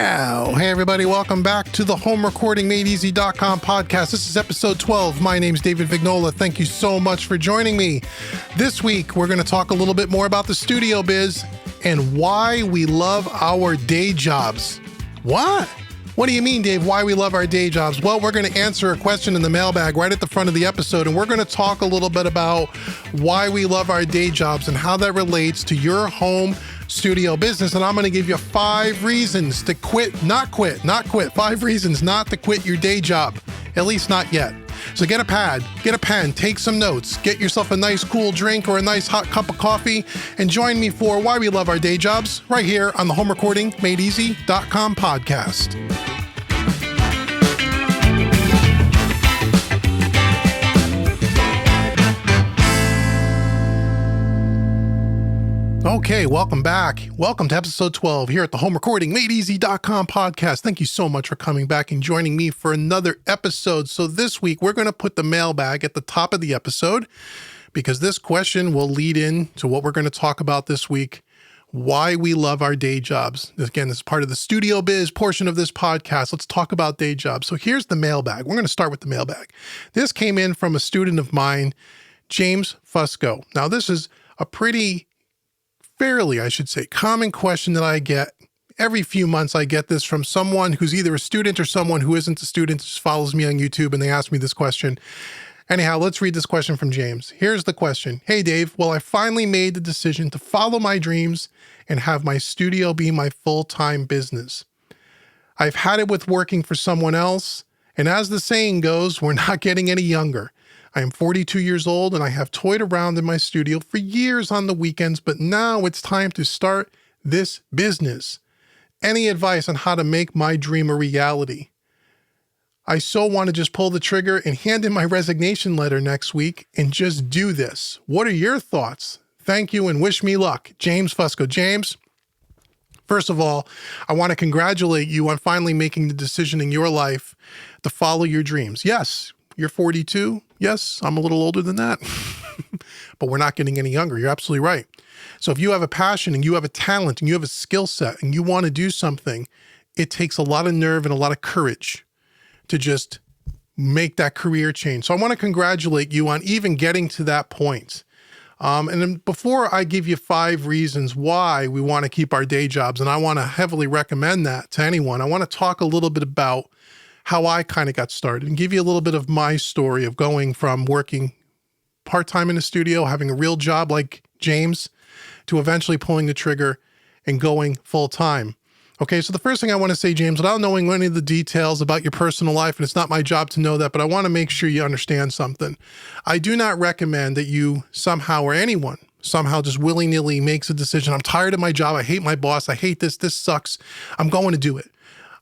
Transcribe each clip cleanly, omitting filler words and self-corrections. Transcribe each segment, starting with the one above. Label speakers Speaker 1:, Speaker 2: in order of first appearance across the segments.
Speaker 1: Yeah. Hey, everybody. Welcome back to the HomeRecordingMadeEasy.com podcast. This is episode 12. My name's David Vignola. Thank you so much for joining me. This week, we're going to talk a little bit more about the studio biz and why we love our day jobs. What? What do you mean, Dave? Why we love our day jobs? Well, we're going to answer a question in the mailbag right at the front of the episode, and we're going to talk a little bit about why we love our day jobs and how that relates to your home studio business. And I'm going to give you 5 reasons to not quit. 5 reasons not to quit your day job, at least not yet. So get a pad, get a pen, take some notes, get yourself a nice cool drink or a nice hot cup of coffee, and join me for Why We Love Our Day Jobs right here on the HomeRecordingMadeEasy.com podcast. Okay, welcome back. Welcome to episode 12 here at the HomeRecordingMadeEasy.com podcast. Thank you so much for coming back and joining me for another episode. So this week, we're going to put the mailbag at the top of the episode because this question will lead into what we're going to talk about this week, why we love our day jobs. Again, this is part of the studio biz portion of this podcast. Let's talk about day jobs. So here's the mailbag. We're going to start with the mailbag. This came in from a student of mine, James Fusco. Now, this is a fairly common question that I get. Every few months I get this from someone who's either a student or someone who isn't a student, just follows me on YouTube, and they ask me this question. Anyhow, let's read this question from James. Here's the question. Hey, Dave. Well, I finally made the decision to follow my dreams and have my studio be my full-time business. I've had it with working for someone else, and as the saying goes, we're not getting any younger. I am 42 years old and I have toyed around in my studio for years on the weekends, but now it's time to start this business. Any advice on how to make my dream a reality? I so want to just pull the trigger and hand in my resignation letter next week and just do this. What are your thoughts? Thank you and wish me luck. James Fusco. James, first of all, I want to congratulate you on finally making the decision in your life to follow your dreams. Yes, you're 42. Yes, I'm a little older than that, but we're not getting any younger. You're absolutely right. So if you have a passion and you have a talent and you have a skill set and you want to do something, it takes a lot of nerve and a lot of courage to just make that career change. So I want to congratulate you on even getting to that point. And then before I give you 5 reasons why we want to keep our day jobs, and I want to heavily recommend that to anyone, I want to talk a little bit about how I kind of got started and give you a little bit of my story of going from working part-time in the studio, having a real job like James, to eventually pulling the trigger and going full-time. Okay, so the first thing I want to say, James, without knowing any of the details about your personal life, and it's not my job to know that, but I want to make sure you understand something. I do not recommend that you somehow, or anyone, somehow just willy-nilly makes a decision. I'm tired of my job. I hate my boss. I hate this. This sucks. I'm going to do it.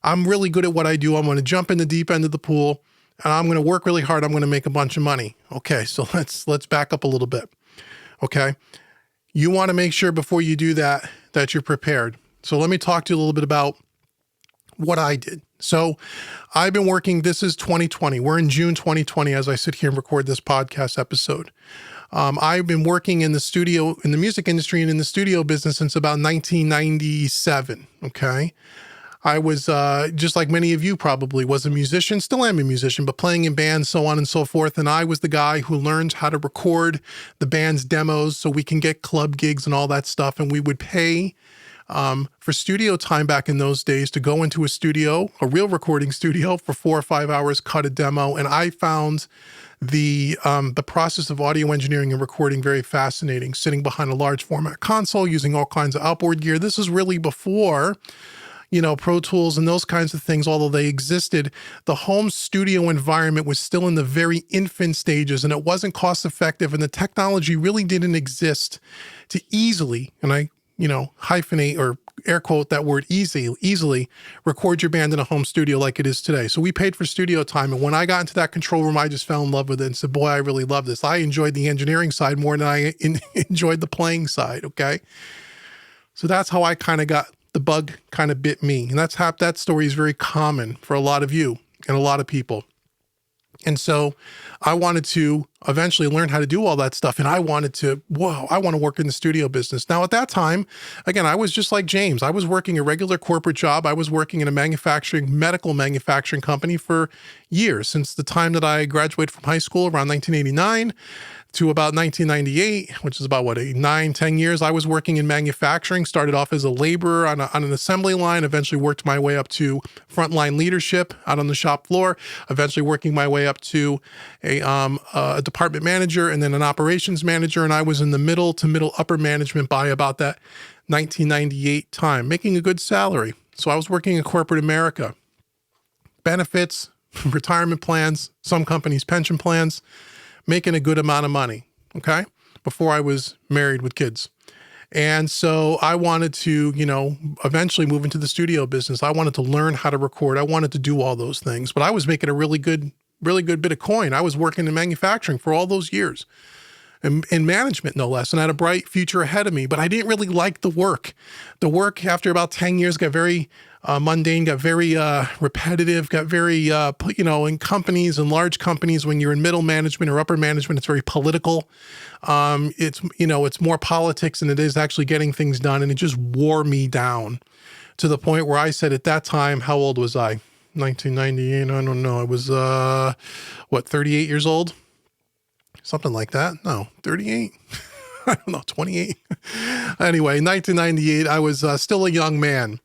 Speaker 1: I'm really good at what I do. I'm going to jump in the deep end of the pool and I'm going to work really hard. I'm going to make a bunch of money. Okay, so let's back up a little bit. Okay, you want to make sure before you do that you're prepared. So let me talk to you a little bit about what I did. So I've been working, this is 2020. We're in June 2020 as I sit here and record this podcast episode. I've been working in the studio, in the music industry and in the studio business since about 1997, okay? I was, just like many of you probably, was a musician, still am a musician, but playing in bands, so on and so forth. And I was the guy who learned how to record the band's demos so we can get club gigs and all that stuff. And we would pay for studio time back in those days to go into a studio, a real recording studio, for 4 or 5 hours, cut a demo. And I found the process of audio engineering and recording very fascinating, sitting behind a large format console, using all kinds of outboard gear. This is really before Pro Tools and those kinds of things, although they existed. The home studio environment was still in the very infant stages and it wasn't cost effective, and the technology really didn't exist to easily, and I, hyphenate or air quote that word easily record your band in a home studio like it is today. So we paid for studio time. And when I got into that control room, I just fell in love with it and said, boy, I really love this. I enjoyed the engineering side more than I enjoyed the playing side. Okay. So that's how I kind of got the bug kind of bit me. And that story is very common for a lot of you and a lot of people. And so I wanted to eventually learned how to do all that stuff. And I wanted to, I want to work in the studio business. Now, at that time, again, I was just like James. I was working a regular corporate job. I was working in a medical manufacturing company for years, since the time that I graduated from high school around 1989 to about 1998, which is about 10 years. I was working in manufacturing, started off as a laborer on an assembly line, eventually worked my way up to frontline leadership out on the shop floor, eventually working my way up to a department manager and then an operations manager. And I was in the middle to middle upper management by about that 1998 time, making a good salary. So I was working in corporate America. Benefits, retirement plans, some companies' pension plans, making a good amount of money, okay, before I was married with kids. And so I wanted to, eventually move into the studio business. I wanted to learn how to record. I wanted to do all those things, but I was making a really good bit of coin. I was working in manufacturing for all those years, in management, no less, and I had a bright future ahead of me, but I didn't really like the work. The work, after about 10 years, got very mundane, got very repetitive, got very, in companies and large companies, when you're in middle management or upper management, it's very political. It's more politics than it is actually getting things done. And it just wore me down to the point where I said at that time, how old was I? 1998, I don't know. I was, 38 years old? Something like that. No, 38. I don't know, 28. Anyway, 1998, I was still a young man.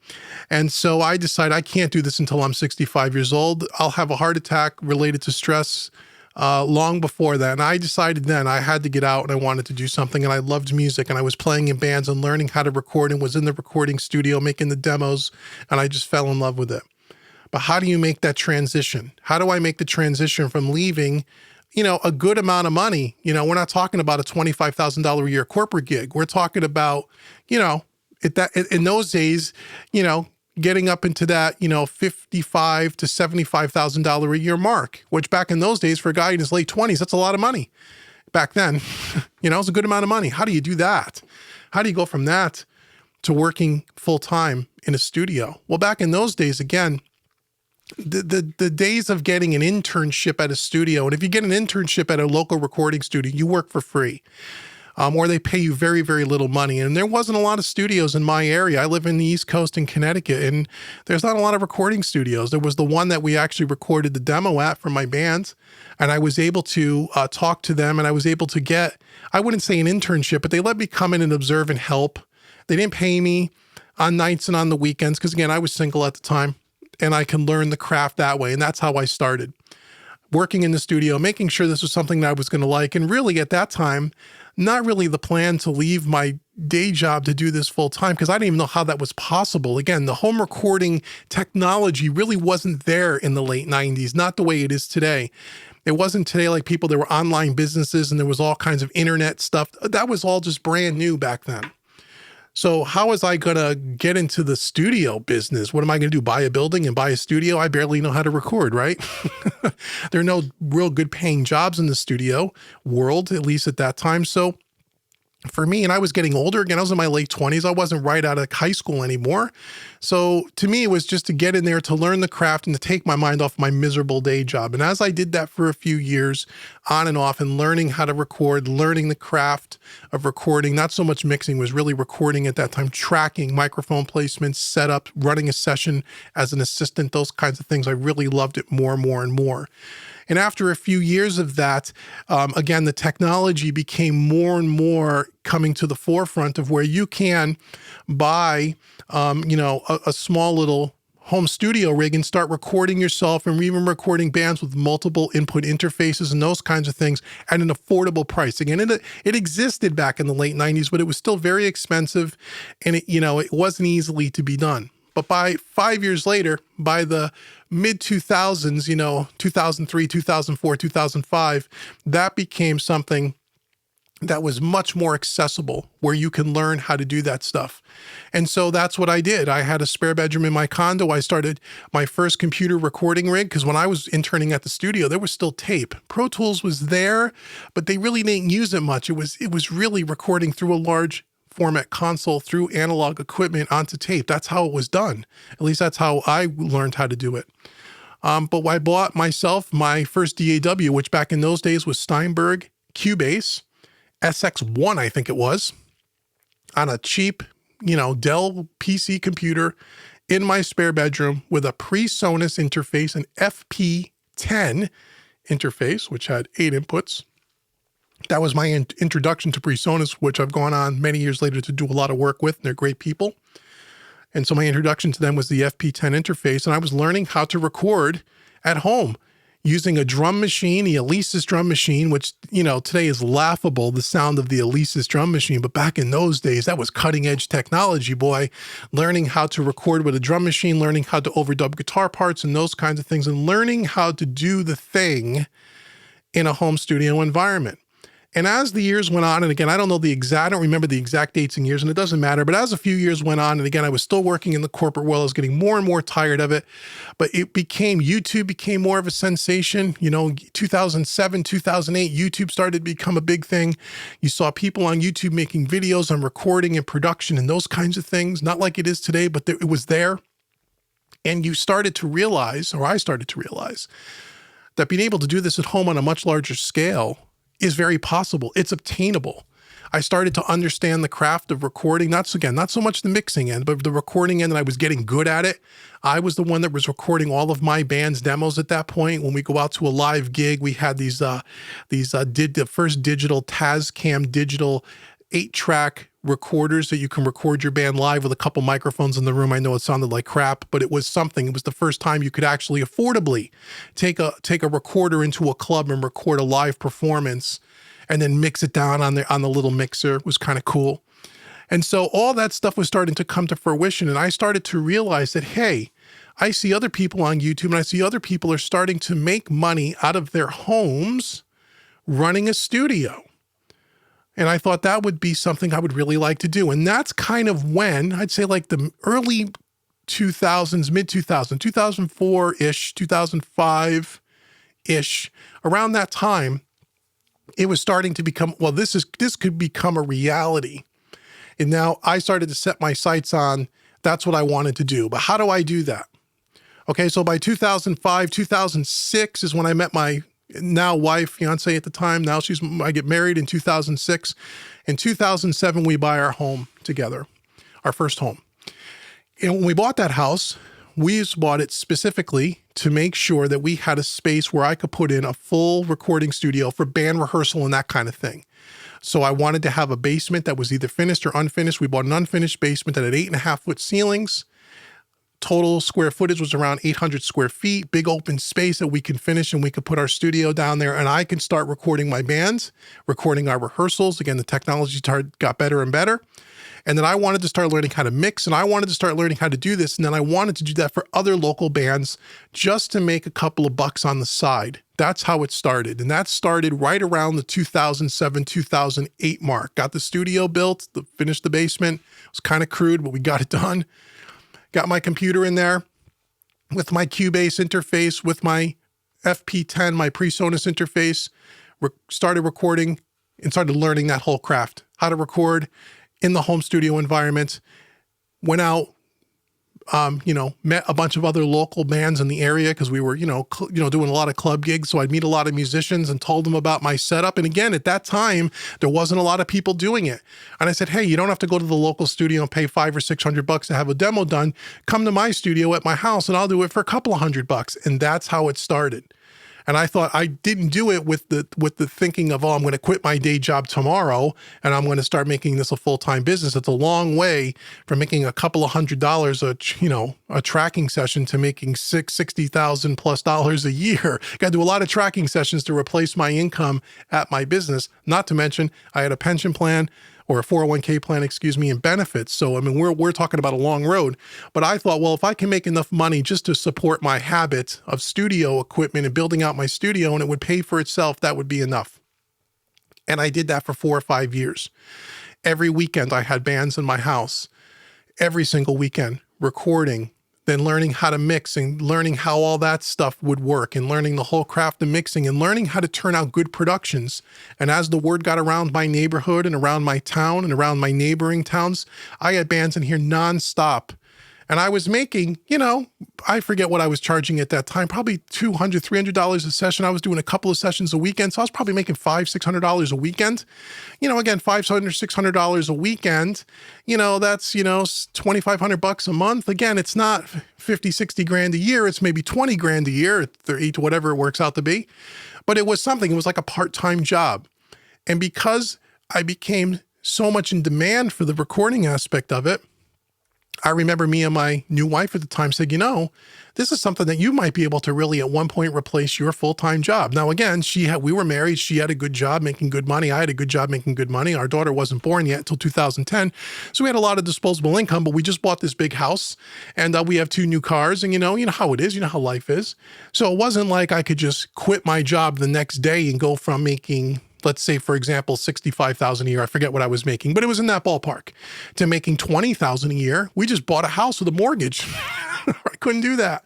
Speaker 1: And so I decided I can't do this until I'm 65 years old. I'll have a heart attack related to stress long before that. And I decided then I had to get out and I wanted to do something. And I loved music and I was playing in bands and learning how to record and was in the recording studio making the demos. And I just fell in love with it. But how do you make that transition? How do I make the transition from leaving a good amount of money? We're not talking about a $25,000 a year corporate gig. We're talking about, in those days, getting up into that, $55,000 to $75,000 a year mark, which back in those days for a guy in his late 20s, that's a lot of money. Back then, it's a good amount of money. How do you do that? How do you go from that to working full time in a studio? Well, back in those days, again, the days of getting an internship at a studio, and if you get an internship at a local recording studio, you work for free, or they pay you very, very little money. And there wasn't a lot of studios in my area. I live in the East Coast in Connecticut, and there's not a lot of recording studios. There was the one that we actually recorded the demo at for my band, and I was able to talk to them, and I was able to get, I wouldn't say an internship, but they let me come in and observe and help. They didn't pay me on nights and on the weekends, because again, I was single at the time. And I can learn the craft that way. And that's how I started working in the studio, making sure this was something that I was going to like. And really at that time, not really the plan to leave my day job to do this full time, because I didn't even know how that was possible. Again, the home recording technology really wasn't there in the late 90s, not the way it is today. It wasn't today like people, there were online businesses and there was all kinds of internet stuff. That was all just brand new back then. So how was I going to get into the studio business? What am I going to do? Buy a building and buy a studio? I barely know how to record, right? There are no real good paying jobs in the studio world, at least at that time. So for me, and I was getting older again, I was in my late 20s. I wasn't right out of high school anymore. So to me, it was just to get in there to learn the craft and to take my mind off my miserable day job. And as I did that for a few years on and off and learning how to record, learning the craft of recording, not so much mixing, was really recording at that time, tracking, microphone placements, setup, running a session as an assistant, those kinds of things. I really loved it more and more and more. And after a few years of that, again, the technology became more and more coming to the forefront of where you can buy, a small little home studio rig and start recording yourself and even recording bands with multiple input interfaces and those kinds of things at an affordable price. Again, it existed back in the late 90s, but it was still very expensive and it wasn't easily to be done. But by 5 years later, by the mid 2000s, 2003, 2004, 2005, that became something that was much more accessible where you can learn how to do that stuff. And so that's what I did. I had a spare bedroom in my condo. I started my first computer recording rig because when I was interning at the studio, there was still tape. Pro Tools was there, but they really didn't use it much. It was really recording through a large format console through analog equipment onto tape. That's how it was done. At least that's how I learned how to do it. But I bought myself my first DAW, which back in those days was Steinberg Cubase SX1, I think it was, on a cheap, Dell PC computer in my spare bedroom with a PreSonus interface, an FP10 interface, which had 8 inputs. That was my introduction to PreSonus, which I've gone on many years later to do a lot of work with, and they're great people. And so my introduction to them was the FP10 interface, and I was learning how to record at home using a drum machine, the Alesis drum machine, which, today is laughable, the sound of the Alesis drum machine. But back in those days, that was cutting edge technology, boy. Learning how to record with a drum machine, learning how to overdub guitar parts and those kinds of things, and learning how to do the thing in a home studio environment. And as the years went on, and again, I don't remember the exact dates and years, and it doesn't matter, but as a few years went on, and again, I was still working in the corporate world, I was getting more and more tired of it, but YouTube became more of a sensation. 2007, 2008, YouTube started to become a big thing. You saw people on YouTube making videos on recording and production and those kinds of things, not like it is today, but it was there. And you started to realize, or I started to realize, that being able to do this at home on a much larger scale is very possible. It's obtainable. I started to understand the craft of recording, not so much the mixing end, but the recording end, and I was getting good at it. I was the one that was recording all of my band's demos at that point. When we go out to a live gig, we had the first digital Tascam digital 8-track recorders that you can record your band live with a couple microphones in the room. I know it sounded like crap, but it was something. It was the first time you could actually affordably take a recorder into a club and record a live performance and then mix it down on the little mixer. It was kind of cool. And so all that stuff was starting to come to fruition, and I started to realize that, hey, I see other people on YouTube, and I see other people are starting to make money out of their homes running a studio. And I thought that would be something I would really like to do. And that's kind of when, I'd say like the early 2000s, mid-2000s, 2004-ish, 2005-ish, around that time, it was starting to become, this could become a reality. And now I started to set my sights on, that's what I wanted to do. But how do I do that? Okay, so by 2005, 2006 is when I met my now wife, fiance at the time. Now I get married in 2006. In 2007, we buy our home together, our first home. And when we bought that house, we bought it specifically to make sure that we had a space where I could put in a full recording studio for band rehearsal and that kind of thing. So I wanted to have a basement that was either finished or unfinished. We bought an unfinished basement that had 8.5-foot ceilings. Total square footage was around 800 square feet, big open space that we can finish, and we could put our studio down there, and I can start recording my bands, recording our rehearsals. Again, the technology got better and better. And then I wanted to start learning how to mix, and I wanted to start learning how to do this. And then I wanted to do that for other local bands just to make a couple of bucks on the side. That's how it started. And that started right around the 2007, 2008 mark. Got the studio built, finished the basement. It was kind of crude, but we got it done. Got my computer in there with my Cubase interface, with my FP10, my PreSonus interface, started recording and started learning that whole craft, how to record in the home studio environment. Went out, met a bunch of other local bands in the area because we were, doing a lot of club gigs. So I'd meet a lot of musicians and told them about my setup. And again, at that time, there wasn't a lot of people doing it. And I said, hey, you don't have to go to the local studio and pay $500 or $600 to have a demo done. Come to my studio at my house and I'll do it for a couple of $100. And that's how it started. And I thought, I didn't do it with the thinking of, I'm going to quit my day job tomorrow and I'm going to start making this a full-time business. It's a long way from making a couple of $100 a tracking session to making $60,000 plus a year. Got to do a lot of tracking sessions to replace my income at my business. Not to mention, I had a pension plan, or a 401k plan, and benefits. So, we're talking about a long road. But I thought, well, if I can make enough money just to support my habit of studio equipment and building out my studio, and it would pay for itself, that would be enough. And I did that for 4 or 5 years. Every weekend, I had bands in my house. Every single weekend, recording, then learning how to mix and learning how all that stuff would work and learning the whole craft of mixing and learning how to turn out good productions. And as the word got around my neighborhood and around my town and around my neighboring towns, I had bands in here nonstop. And I was making, I forget what I was charging at that time, probably $200, $300 a session. I was doing a couple of sessions a weekend. So I was probably making $500, $600 a weekend. Again, $500, $600 a weekend, that's, $2,500 a month. Again, it's not 50, 60 grand a year. It's maybe 20 grand a year, 30, whatever it works out to be. But it was something, it was like a part-time job. And because I became so much in demand for the recording aspect of it, I remember me and my new wife at the time said, this is something that you might be able to really at one point replace your full-time job. Now, again, we were married. She had a good job making good money. I had a good job making good money. Our daughter wasn't born yet until 2010. So we had a lot of disposable income, but we just bought this big house and we have 2 new cars and you know how it is, how life is. So it wasn't like I could just quit my job the next day and go from making, let's say, for example, $65,000 a year. I forget what I was making, but it was in that ballpark, to making $20,000 a year. We just bought a house with a mortgage. I couldn't do that.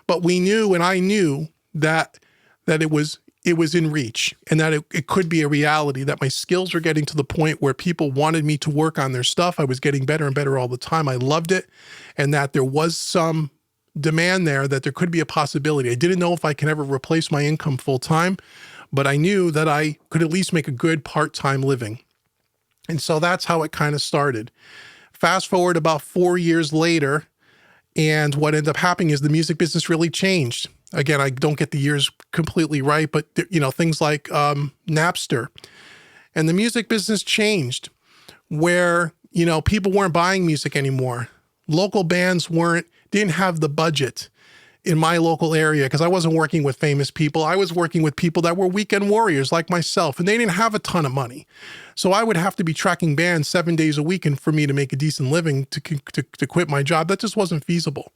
Speaker 1: But we knew, and I knew that it was in reach and that it could be a reality, that my skills were getting to the point where people wanted me to work on their stuff. I was getting better and better all the time. I loved it. And that there was some demand there, that there could be a possibility. I didn't know if I can ever replace my income full time, but I knew that I could at least make a good part-time living. And so that's how it kind of started. Fast forward about 4 years later, and what ended up happening is the music business really changed. Again, I don't get the years completely right, but things like Napster. And the music business changed where, people weren't buying music anymore. Local bands didn't have the budget in my local area, because I wasn't working with famous people. I was working with people that were weekend warriors like myself, and they didn't have a ton of money. So I would have to be tracking bands 7 days a week, and for me to make a decent living to quit my job, that just wasn't feasible.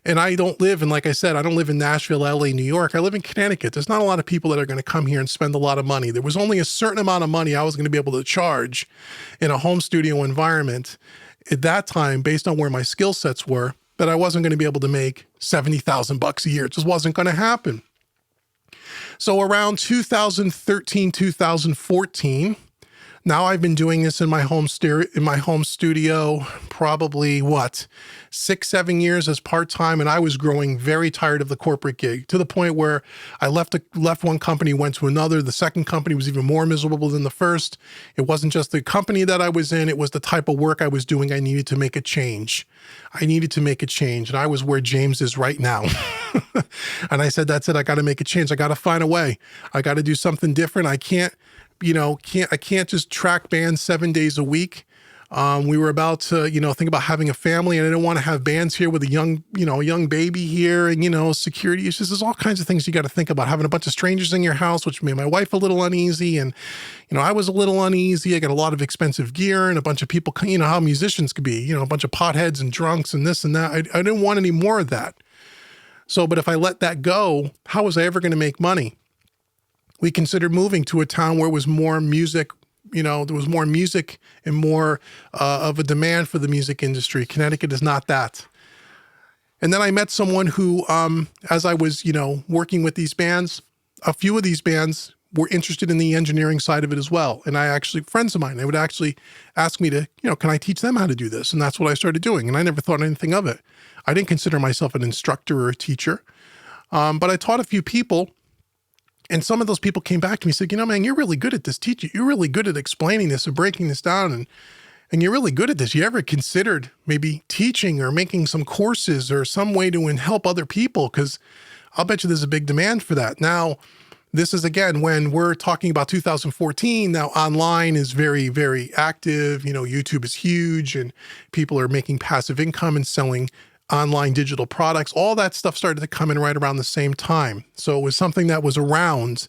Speaker 1: And I don't live, and like I said, I don't live in Nashville, LA, New York. I live in Connecticut. There's not a lot of people that are going to come here and spend a lot of money. There was only a certain amount of money I was going to be able to charge in a home studio environment at that time, based on where my skill sets were, that I wasn't going to be able to make $70,000 a year. It just wasn't going to happen. So around 2013, 2014, now I've been doing this in my home studio, probably 6, 7 years as part-time. And I was growing very tired of the corporate gig, to the point where I left one company, went to another. The second company was even more miserable than the first. It wasn't just the company that I was in, it was the type of work I was doing. I needed to make a change. And I was where James is right now. And I said, that's it. I got to make a change. I got to find a way. I got to do something different. I can't just track bands 7 days a week. We were about to, think about having a family, and I didn't want to have bands here with a young baby here, and, security issues. There's all kinds of things you got to think about. Having a bunch of strangers in your house, which made my wife a little uneasy. And, I was a little uneasy. I got a lot of expensive gear and a bunch of people, how musicians could be, a bunch of potheads and drunks and this and that. I didn't want any more of that. So, but if I let that go, how was I ever going to make money? We considered moving to a town where it was more music, there was more music and more of a demand for the music industry. Connecticut is not that. And then I met someone who, as I was, working with these bands, a few of these bands were interested in the engineering side of it as well. And friends of mine, they would actually ask me to, can I teach them how to do this? And that's what I started doing. And I never thought anything of it. I didn't consider myself an instructor or a teacher, but I taught a few people. And some of those people came back to me and said, man, you're really good at this teaching. You're really good at explaining this and breaking this down. And you're really good at this. You ever considered maybe teaching or making some courses or some way to help other people? Because I'll bet you there's a big demand for that. Now, this is, again, when we're talking about 2014, now online is very, very active. YouTube is huge and people are making passive income and selling online digital products. All that stuff started to come in right around the same time. So it was something that was around,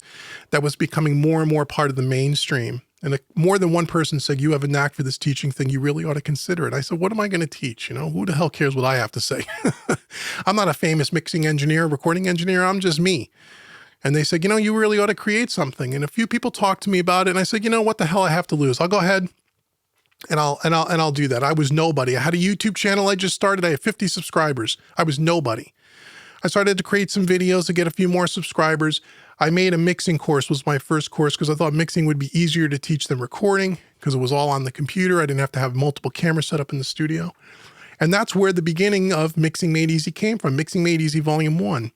Speaker 1: that was becoming more and more part of the mainstream. And more than one person said, you have a knack for this teaching thing. You really ought to consider it. I said, what am I going to teach? Who the hell cares what I have to say? I'm not a famous mixing engineer, recording engineer. I'm just me. And they said, you really ought to create something. And a few people talked to me about it. And I said, what the hell I have to lose? I'll go ahead and I'll do that. I was nobody. I had a YouTube channel I just started. I had 50 subscribers. I was nobody. I started to create some videos to get a few more subscribers. I made a mixing course, was my first course, because I thought mixing would be easier to teach than recording, because it was all on the computer. I didn't have to have multiple cameras set up in the studio. And that's where the beginning of Mixing Made Easy came from, Mixing Made Easy Volume 1.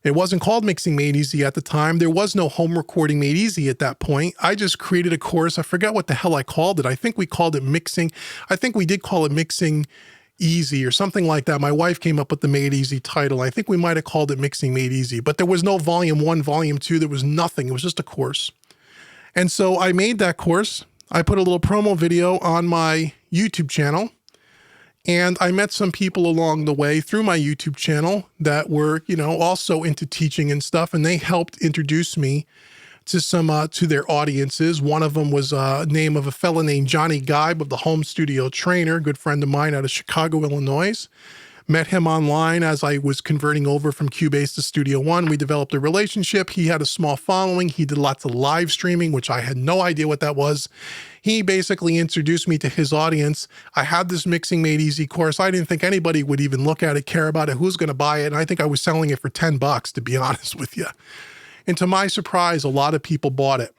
Speaker 1: It wasn't called Mixing Made Easy at the time. There was no home recording made easy at that point. I just created a course. I forgot what the hell I called it. I think we called it Mixing. I think we did call it Mixing Easy or something like that. My wife came up with the Made Easy title. I think we might have called it Mixing Made Easy, but there was no Volume 1, Volume 2. There was nothing. It was just a course. And so I made that course. I put a little promo video on my YouTube channel. And I met some people along the way through my YouTube channel that were, also into teaching and stuff. And they helped introduce me to to their audiences. One of them was name of a fella named Johnny Geib of the Home Studio Trainer, good friend of mine out of Chicago, Illinois. Met him online as I was converting over from Cubase to Studio One. We developed a relationship. He had a small following. He did lots of live streaming, which I had no idea what that was. He basically introduced me to his audience. I had this Mixing Made Easy course. I didn't think anybody would even look at it, care about it, who's going to buy it. And I think I was selling it for $10, to be honest with you. And to my surprise, a lot of people bought it.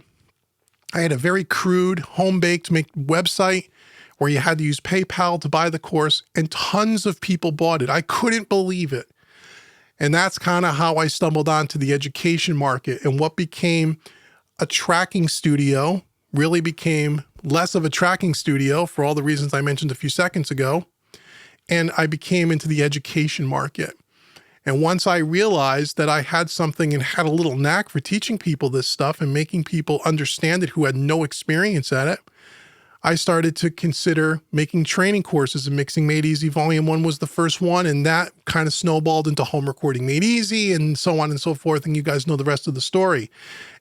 Speaker 1: I had a very crude, home-baked website where you had to use PayPal to buy the course, and tons of people bought it. I couldn't believe it. And that's kind of how I stumbled onto the education market, and what became a tracking studio really became less of a tracking studio for all the reasons I mentioned a few seconds ago. And I became into the education market. And once I realized that I had something and had a little knack for teaching people this stuff and making people understand it who had no experience at it, I started to consider making training courses, and Mixing Made Easy Volume 1 was the first one, and that kind of snowballed into Home Recording Made Easy and so on and so forth, and you guys know the rest of the story.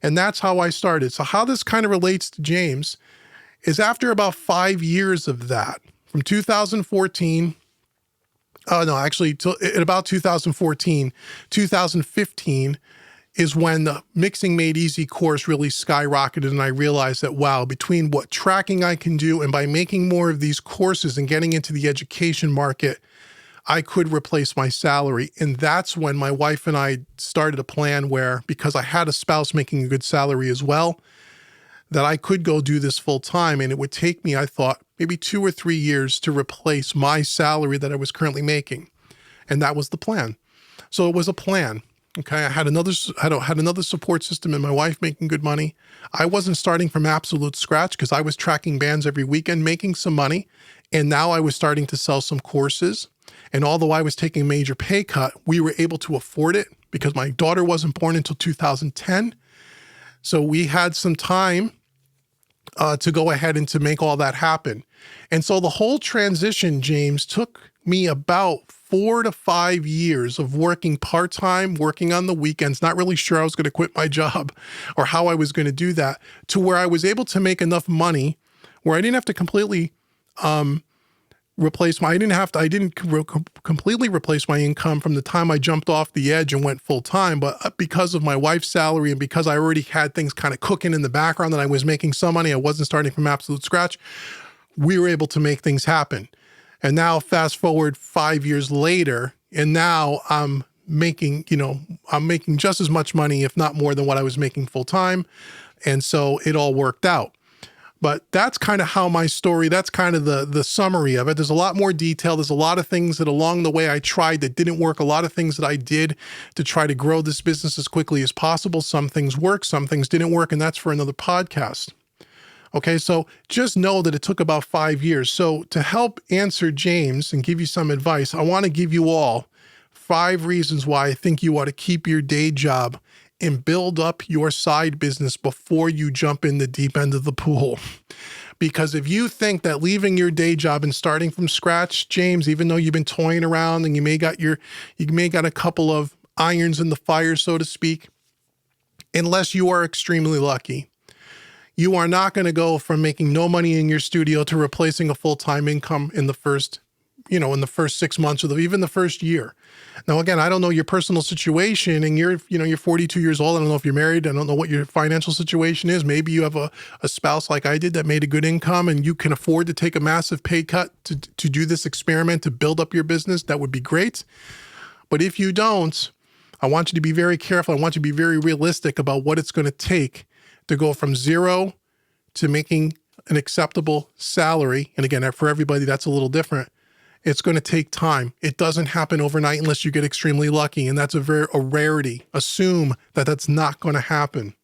Speaker 1: And that's how I started. So how this kind of relates to James is after about 5 years of that, from 2014, at about 2014, 2015, is when the Mixing Made Easy course really skyrocketed, and I realized that, wow, between what tracking I can do and by making more of these courses and getting into the education market, I could replace my salary. And that's when my wife and I started a plan where, because I had a spouse making a good salary as well, that I could go do this full time. And it would take me, I thought, maybe 2 or 3 years to replace my salary that I was currently making. And that was the plan. So it was a plan. Okay, I had another support system and my wife making good money. I wasn't starting from absolute scratch because I was tracking bands every weekend, making some money. And now I was starting to sell some courses. And although I was taking a major pay cut, we were able to afford it because my daughter wasn't born until 2010. So we had some time to go ahead and to make all that happen. And so the whole transition, James, took me about 4 to 5 years of working part-time, working on the weekends, not really sure I was going to quit my job or how I was going to do that, to where I was able to make enough money where I didn't have to completely completely replace my income from the time I jumped off the edge and went full-time, but because of my wife's salary and because I already had things kind of cooking in the background and I was making some money, I wasn't starting from absolute scratch, we were able to make things happen. And now fast forward 5 years later, and now I'm making just as much money, if not more than what I was making full time. And so it all worked out. But that's kind of how my story, that's kind of the summary of it. There's a lot more detail. There's a lot of things that along the way I tried that didn't work. A lot of things that I did to try to grow this business as quickly as possible. Some things worked, some things didn't work, and that's for another podcast. Okay, so just know that it took about 5 years. So to help answer James and give you some advice, I want to give you all 5 reasons why I think you ought to keep your day job and build up your side business before you jump in the deep end of the pool. Because if you think that leaving your day job and starting from scratch, James, even though you've been toying around and you may got a couple of irons in the fire, so to speak, unless you are extremely lucky, you are not going to go from making no money in your studio to replacing a full-time income in the first 6 months or even the first year. Now, again, I don't know your personal situation, and you're 42 years old. I don't know if you're married. I don't know what your financial situation is. Maybe you have a spouse like I did that made a good income and you can afford to take a massive pay cut to do this experiment, to build up your business. That would be great. But if you don't, I want you to be very careful. I want you to be very realistic about what it's going to take to go from zero to making an acceptable salary. And again, for everybody, that's a little different. It's going to take time. It doesn't happen overnight unless you get extremely lucky, and that's a rarity. Assume that that's not going to happen.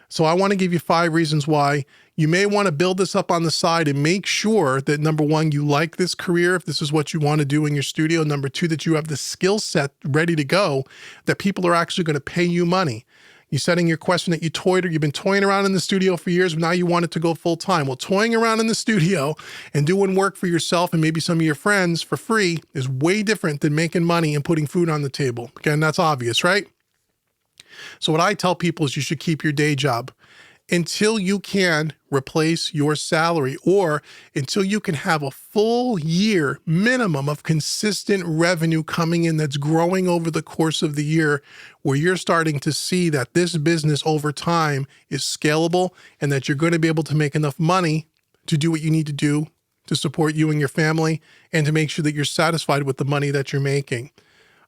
Speaker 1: So I want to give you 5 reasons why you may want to build this up on the side and make sure that, number 1, you like this career, if this is what you want to do in your studio. Number 2, that you have the skill set ready to go, that people are actually going to pay you money. You said in your question that you've been toying around in the studio for years, but now you want it to go full time. Well, toying around in the studio and doing work for yourself and maybe some of your friends for free is way different than making money and putting food on the table. Again, that's obvious, right? So what I tell people is you should keep your day job until you can replace your salary, or until you can have a full year minimum of consistent revenue coming in that's growing over the course of the year, where you're starting to see that this business over time is scalable and that you're going to be able to make enough money to do what you need to do to support you and your family and to make sure that you're satisfied with the money that you're making.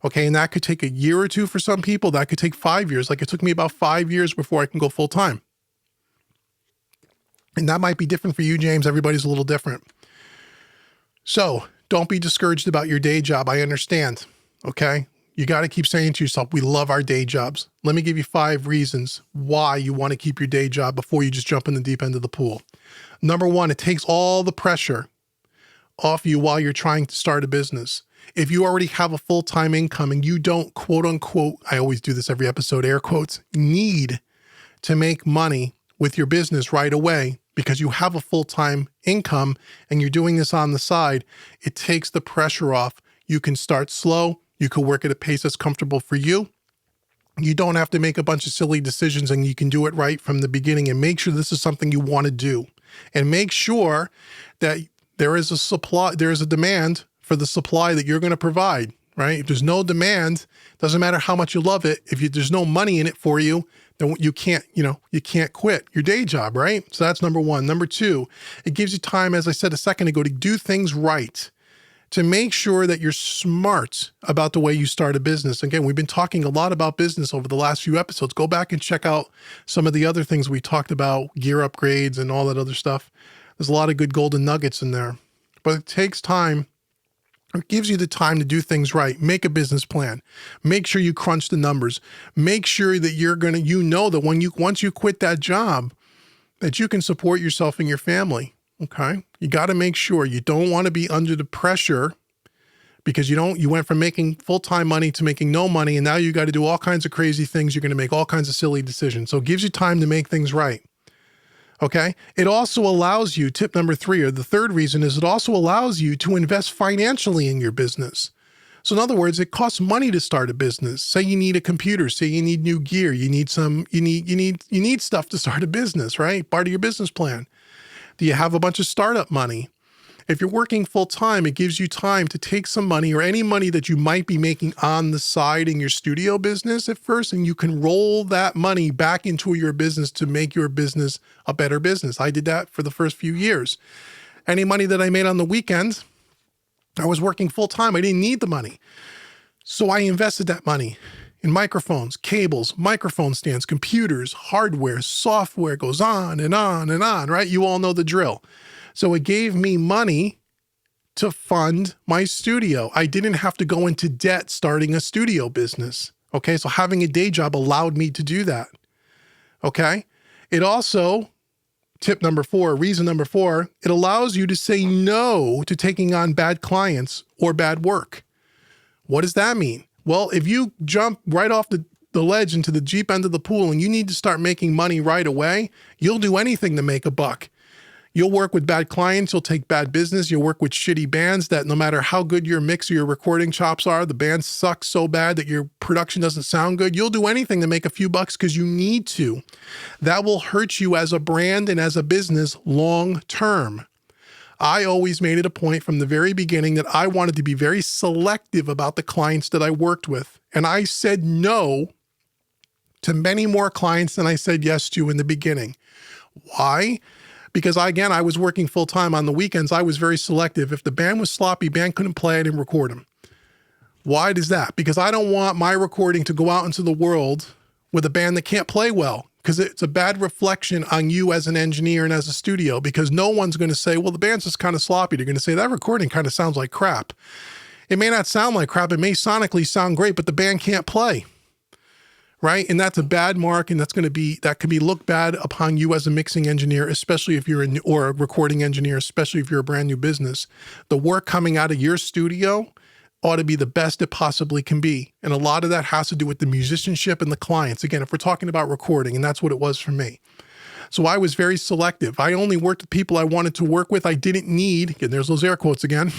Speaker 1: Okay, and that could take a year or two for some people. That could take 5 years. Like it took me about 5 years before I can go full time. And that might be different for you, James. Everybody's a little different. So don't be discouraged about your day job. I understand. Okay, you got to keep saying to yourself, we love our day jobs. Let me give you 5 reasons why you want to keep your day job before you just jump in the deep end of the pool. Number 1, it takes all the pressure off you while you're trying to start a business. If you already have a full-time income and you don't, quote unquote, I always do this every episode, air quotes, need to make money with your business right away because you have a full-time income and you're doing this on the side, it takes the pressure off. You can start slow. You can work at a pace that's comfortable for you. You don't have to make a bunch of silly decisions, and you can do it right from the beginning, and make sure this is something you want to do, and make sure that there is a demand for the supply that you're going to provide, right? If there's no demand, doesn't matter how much you love it. If there's no money in it for you, then you can't quit your day job, right? So that's number 1. Number 2, it gives you time, as I said a second ago, to do things right, to make sure that you're smart about the way you start a business. Again, we've been talking a lot about business over the last few episodes. Go back and check out some of the other things we talked about, gear upgrades and all that other stuff. There's a lot of good golden nuggets in there, but it takes time. It gives you the time to do things right. Make a business plan. Make sure you crunch the numbers. Make sure that that once you quit that job, that you can support yourself and your family. Okay. You got to make sure you don't want to be under the pressure because you went from making full-time money to making no money. And now you got to do all kinds of crazy things. You're going to make all kinds of silly decisions. So it gives you time to make things right. Okay. It also allows you, tip number 3, or the third reason is it also allows you to invest financially in your business. So in other words, it costs money to start a business. Say you need a computer, say you need new gear, you need stuff to start a business, right? Part of your business plan. Do you have a bunch of startup money? If you're working full time, it gives you time to take some money or any money that you might be making on the side in your studio business at first, and you can roll that money back into your business to make your business a better business. I did that for the first few years. Any money that I made on the weekends, I was working full time. I didn't need the money. So I invested that money in microphones, cables, microphone stands, computers, hardware, software, goes on and on and on, right? You all know the drill. So it gave me money to fund my studio. I didn't have to go into debt starting a studio business. Okay, so having a day job allowed me to do that. Okay, it also, reason number 4, it allows you to say no to taking on bad clients or bad work. What does that mean? Well, if you jump right off the ledge into the deep end of the pool and you need to start making money right away, you'll do anything to make a buck. You'll work with bad clients. You'll take bad business. You'll work with shitty bands that no matter how good your mix or your recording chops are, the band sucks so bad that your production doesn't sound good. You'll do anything to make a few bucks because you need to. That will hurt you as a brand and as a business long term. I always made it a point from the very beginning that I wanted to be very selective about the clients that I worked with. And I said no to many more clients than I said yes to in the beginning. Why? Because I was working full time on the weekends. I was very selective. If the band was sloppy, band couldn't play it and record them. Why does that? Because I don't want my recording to go out into the world with a band that can't play well. because it's a bad reflection on you as an engineer and as a studio, because no one's going to say, well, the band's just kind of sloppy. They're going to say that recording kind of sounds like crap. It may not sound like crap. It may sonically sound great, but the band can't play. Right? And that's a bad mark. And that can be looked bad upon you as a mixing engineer, especially if you're or a recording engineer, especially if you're a brand new business. The work coming out of your studio ought to be the best it possibly can be. And a lot of that has to do with the musicianship and the clients. Again, if we're talking about recording, and that's what it was for me. So I was very selective. I only worked with people I wanted to work with. I didn't need, and there's those air quotes again,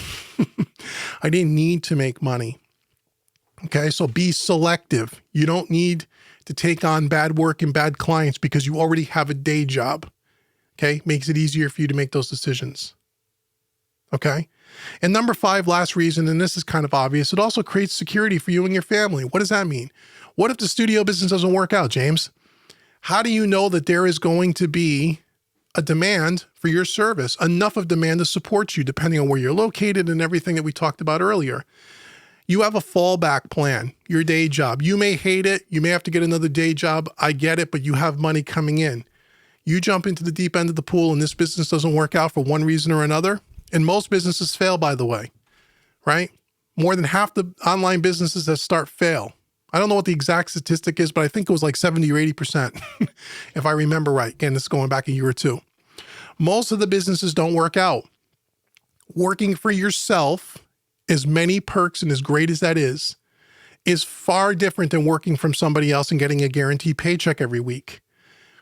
Speaker 1: I didn't need to make money. Okay, so be selective. You don't need to take on bad work and bad clients because you already have a day job. Okay, makes it easier for you to make those decisions. Okay, and number 5, last reason, and this is kind of obvious, it also creates security for you and your family. What does that mean? What if the studio business doesn't work out, James? How do you know that there is going to be a demand for your service, enough of demand to support you, depending on where you're located and everything that we talked about earlier? You have a fallback plan, your day job. You may hate it. You may have to get another day job. I get it, but you have money coming in. You jump into the deep end of the pool and this business doesn't work out for one reason or another. And most businesses fail, by the way, right? More than half the online businesses that start fail. I don't know what the exact statistic is, but I think it was like 70 or 80%, if I remember right. Again, this is going back a year or two. Most of the businesses don't work out. Working for yourself, as many perks and as great as that is far different than working from somebody else and getting a guaranteed paycheck every week.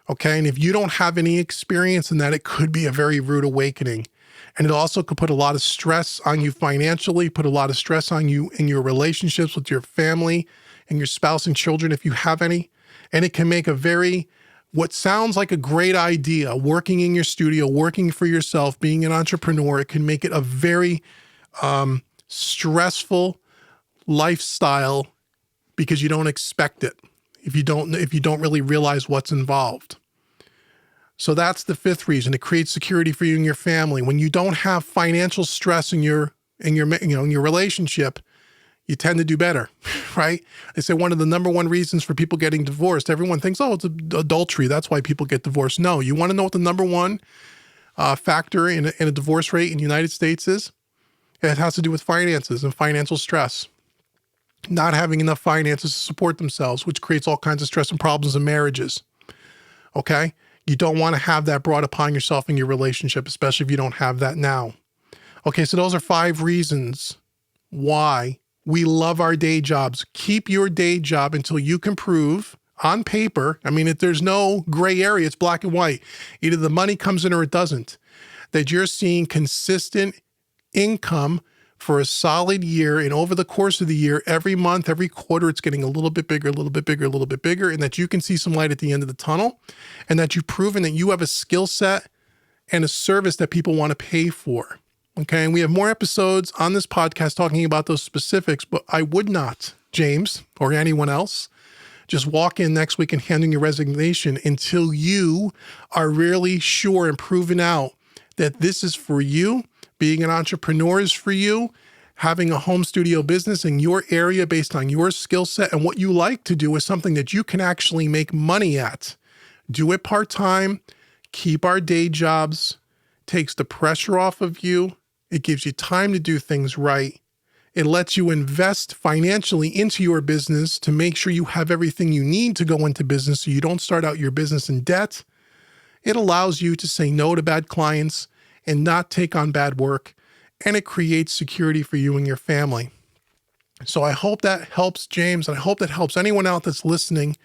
Speaker 1: Okay. And if you don't have any experience in that, it could be a very rude awakening. And it also could put a lot of stress on you financially, put a lot of stress on you in your relationships with your family and your spouse and children, if you have any. And it can make what sounds like a great idea, working in your studio, working for yourself, being an entrepreneur, it can make it a very stressful lifestyle because you don't expect it. If you don't really realize what's involved. So that's the 5th reason. It creates security for you and your family. When you don't have financial stress in your relationship, you tend to do better, right? They say one of the number 1 reasons for people getting divorced, everyone thinks, oh, it's adultery. That's why people get divorced. No, you want to know what the number 1 factor in a divorce rate in the United States is? It has to do with finances and financial stress. Not having enough finances to support themselves, which creates all kinds of stress and problems in marriages. Okay? You don't want to have that brought upon yourself in your relationship, especially if you don't have that now. Okay, so those are 5 reasons why we love our day jobs. Keep your day job until you can prove on paper, if there's no gray area, it's black and white. Either the money comes in or it doesn't. That you're seeing consistent income for a solid year, and over the course of the year, every month, every quarter, it's getting a little bit bigger, a little bit bigger, a little bit bigger, and that you can see some light at the end of the tunnel, and that you've proven that you have a skill set and a service that people want to pay for. Okay, and we have more episodes on this podcast talking about those specifics, but I would not, James, or anyone else, just walk in next week and hand in your resignation until you are really sure and proven out that this is for you. Being an entrepreneur is for you. Having a home studio business in your area based on your skill set and what you like to do is something that you can actually make money at. Do it part-time. Keep our day jobs. Takes the pressure off of you. It gives you time to do things right. It lets you invest financially into your business to make sure you have everything you need to go into business so you don't start out your business in debt. It allows you to say no to bad clients and not take on bad work, and it creates security for you and your family. So I hope that helps, James, and I hope that helps anyone out that's listening.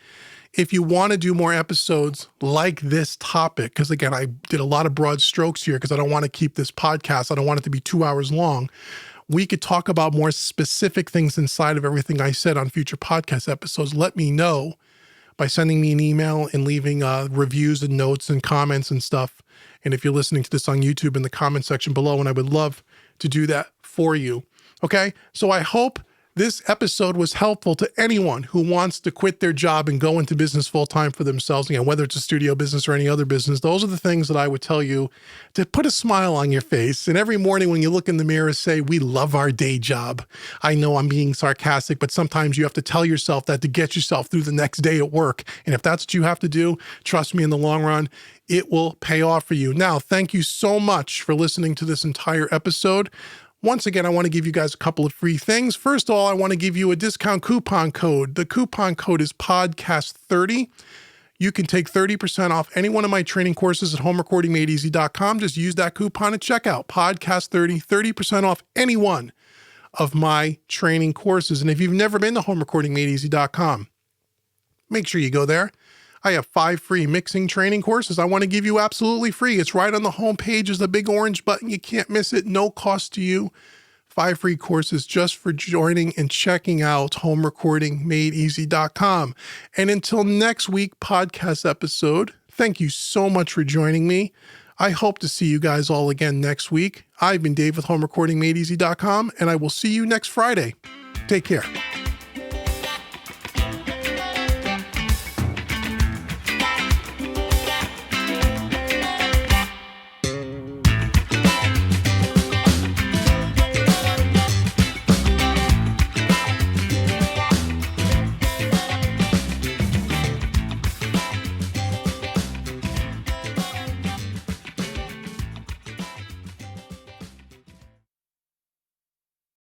Speaker 1: If you want to do more episodes like this topic, because again, I did a lot of broad strokes here because I don't want to keep this podcast, I don't want it to be 2 hours long. We could talk about more specific things inside of everything I said on future podcast episodes. Let me know by sending me an email and leaving reviews and notes and comments and stuff. And if you're listening to this on YouTube, in the comment section below, and I would love to do that for you. Okay, so I hope this episode was helpful to anyone who wants to quit their job and go into business full-time for themselves, again, whether it's a studio business or any other business, those are the things that I would tell you to put a smile on your face. And every morning when you look in the mirror, say, we love our day job. I know I'm being sarcastic, but sometimes you have to tell yourself that to get yourself through the next day at work. And if that's what you have to do, trust me, in the long run, it will pay off for you. Now, thank you so much for listening to this entire episode. Once again, I want to give you guys a couple of free things. First of all, I want to give you a discount coupon code. The coupon code is podcast30. You can take 30% off any one of my training courses at homerecordingmadeeasy.com. Just use that coupon at checkout, podcast30, 30% off any one of my training courses. And if you've never been to homerecordingmadeeasy.com, make sure you go there. I have 5 free mixing training courses I want to give you absolutely free. It's right on the homepage is the big orange button. You can't miss it. No cost to you. 5 free courses just for joining and checking out homerecordingmadeeasy.com. And until next week podcast episode, thank you so much for joining me. I hope to see you guys all again next week. I've been Dave with homerecordingmadeeasy.com, and I will see you next Friday. Take care.